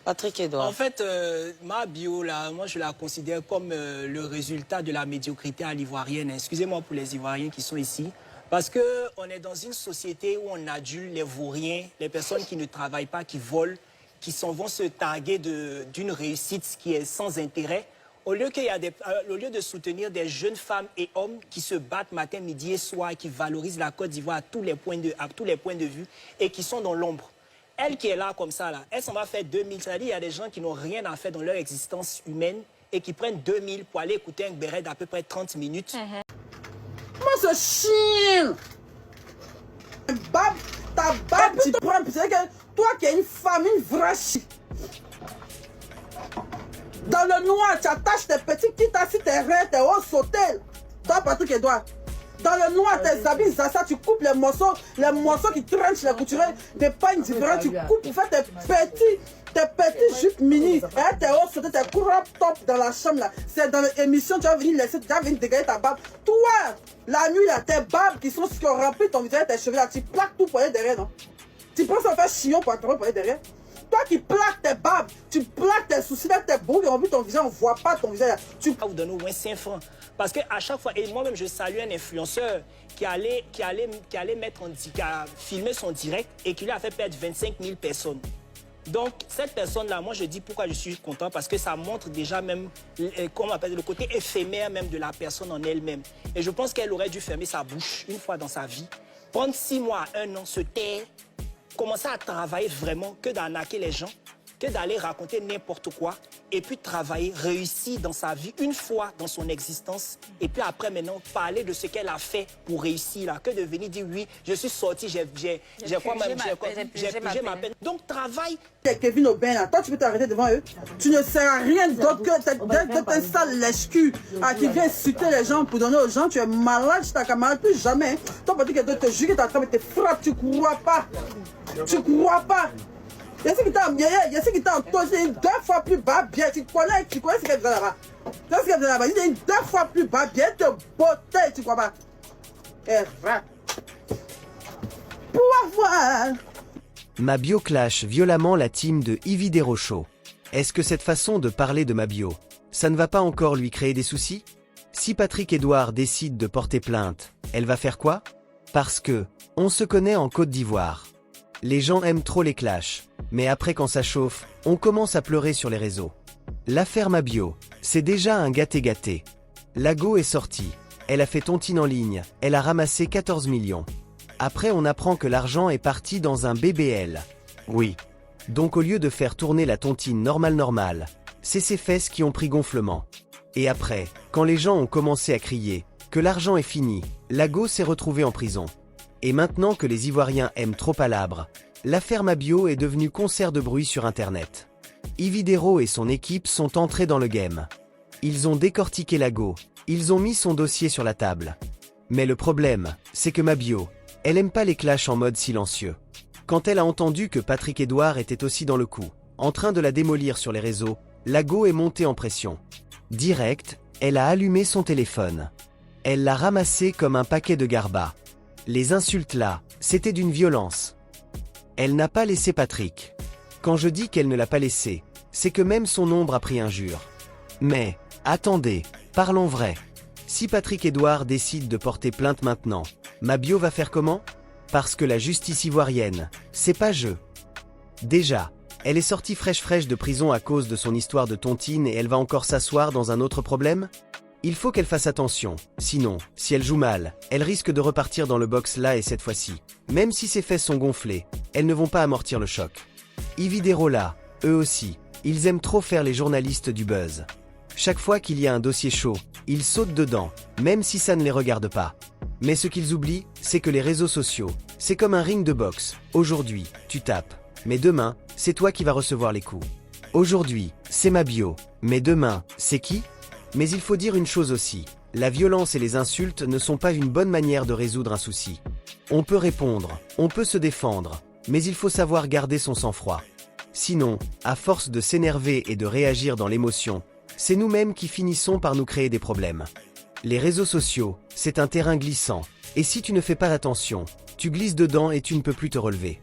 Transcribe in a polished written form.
Patrick Edouard. En fait, ma bio, là, moi, je la considère comme le résultat de la médiocrité à l'ivoirienne. Excusez-moi pour les Ivoiriens qui sont ici. Parce qu'on est dans une société où on adule les vauriens, les personnes qui ne travaillent pas, qui volent, qui vont se targuer d'une réussite qui est sans intérêt. Au lieu de soutenir des jeunes femmes et hommes qui se battent matin, midi et soir, qui valorisent la Côte d'Ivoire à tous les points de vue et qui sont dans l'ombre. Elle qui est là comme ça, là, elle s'en va faire 2000. C'est-à-dire qu'il y a des gens qui n'ont rien à faire dans leur existence humaine et qui prennent 2000 pour aller écouter un béret d'à peu près 30 minutes. Moi, ce chien! Ta barbe, tu prends. C'est que toi qui es une femme, une vraie chien. Dans le noir, tu attaches tes petits qui t'assis tes reins, tes hauts sautés. Toi, Patrick Edouard. Dans le noir, tes habits, ça, tu coupes les morceaux qui traînent chez les couturiers, tes pagnes différentes, tu coupes pour faire tes petits jupes mini. Et tes hauts sautés, tes crop top dans la chambre là. C'est dans l'émission, tu vas venir laisser, tu vas venir dégager ta barbe. Toi, la nuit là, tes barbes qui ont rempli ton visage, tes cheveux là, tu plaques tout pour aller derrière, non? Tu penses en faire chignon pour aller derrière? Toi qui plaques tes barbes, tu plaques tes soucis, tes boules, remplis ton visage, on ne voit pas ton visage. Tu vas vous donner au moins 5 francs. Parce qu'à chaque fois, et moi-même je salue un influenceur qui allait filmer son direct et qui lui a fait perdre 25 000 personnes. Donc cette personne-là, moi je dis pourquoi je suis content, parce que ça montre déjà même, comment on appelle, le côté éphémère même de la personne en elle-même. Et je pense qu'elle aurait dû fermer sa bouche une fois dans sa vie, prendre 6 mois à 1 an, se taire, commencer à travailler vraiment, que d'arnaquer les gens, que d'aller raconter n'importe quoi, et puis travailler, réussir dans sa vie une fois dans son existence, et puis après maintenant parler de ce qu'elle a fait pour réussir là, que de venir dire oui, je suis sorti, j'ai pigé ma peine. Donc travaille. Kevin Aubin là, toi tu peux t'arrêter devant eux. Tu ne sers à rien d'autre que t'es sale lèche-cul qui vient insulter les gens pour donner aux gens. Tu es malade, je t'accamarade plus jamais. Toi Patrick Edouard te jure que t'as train de te frapper, tu crois pas. Tu crois pas. Il y a ce qui t'a entouré 2 fois plus bas bien. Tu connais ce qu'elle faisait là-bas. Tu sais ce qu'elle faisait là-bas. Il est 2 fois plus bas bien. Te botter, tu crois pas. Pour avoir. Ma bio clash violemment la team de Yvi Desrochaux. Est-ce que cette façon de parler de ma bio, ça ne va pas encore lui créer des soucis? Si Patrick Edouard décide de porter plainte, elle va faire quoi? Parce que, on se connaît en Côte d'Ivoire. Les gens aiment trop les clashs, mais après quand ça chauffe, on commence à pleurer sur les réseaux. L'affaire Mabio, c'est déjà un gâté-gâté. Lago est sortie, elle a fait tontine en ligne, elle a ramassé 14 millions. Après on apprend que l'argent est parti dans un BBL. Oui. Donc au lieu de faire tourner la tontine normale, c'est ses fesses qui ont pris gonflement. Et après, quand les gens ont commencé à crier que l'argent est fini, Lago s'est retrouvé en prison. Et maintenant que les Ivoiriens aiment trop palabre, l'affaire Mabio est devenue concert de bruit sur Internet. Yvi Desrochaux et son équipe sont entrés dans le game. Ils ont décortiqué Lago, ils ont mis son dossier sur la table. Mais le problème, c'est que Mabio, elle aime pas les clashs en mode silencieux. Quand elle a entendu que Patrick Edouard était aussi dans le coup, en train de la démolir sur les réseaux, Lago est montée en pression. Direct, elle a allumé son téléphone. Elle l'a ramassé comme un paquet de garbas. Les insultes là, c'était d'une violence. Elle n'a pas laissé Patrick. Quand je dis qu'elle ne l'a pas laissé, c'est que même son ombre a pris injure. Mais, attendez, parlons vrai. Si Patrick Edouard décide de porter plainte maintenant, Mabio va faire comment? Parce que la justice ivoirienne, c'est pas jeu. Déjà, elle est sortie fraîche de prison à cause de son histoire de tontine et elle va encore s'asseoir dans un autre problème? Il faut qu'elle fasse attention, sinon, si elle joue mal, elle risque de repartir dans le box là et cette fois-ci. Même si ses fesses sont gonflées, elles ne vont pas amortir le choc. Yvi Desrochaux là, eux aussi, ils aiment trop faire les journalistes du buzz. Chaque fois qu'il y a un dossier chaud, ils sautent dedans, même si ça ne les regarde pas. Mais ce qu'ils oublient, c'est que les réseaux sociaux, c'est comme un ring de boxe. Aujourd'hui, tu tapes, mais demain, c'est toi qui vas recevoir les coups. Aujourd'hui, c'est Mabio, mais demain, c'est qui? Mais il faut dire une chose aussi, la violence et les insultes ne sont pas une bonne manière de résoudre un souci. On peut répondre, on peut se défendre, mais il faut savoir garder son sang-froid. Sinon, à force de s'énerver et de réagir dans l'émotion, c'est nous-mêmes qui finissons par nous créer des problèmes. Les réseaux sociaux, c'est un terrain glissant, et si tu ne fais pas attention, tu glisses dedans et tu ne peux plus te relever.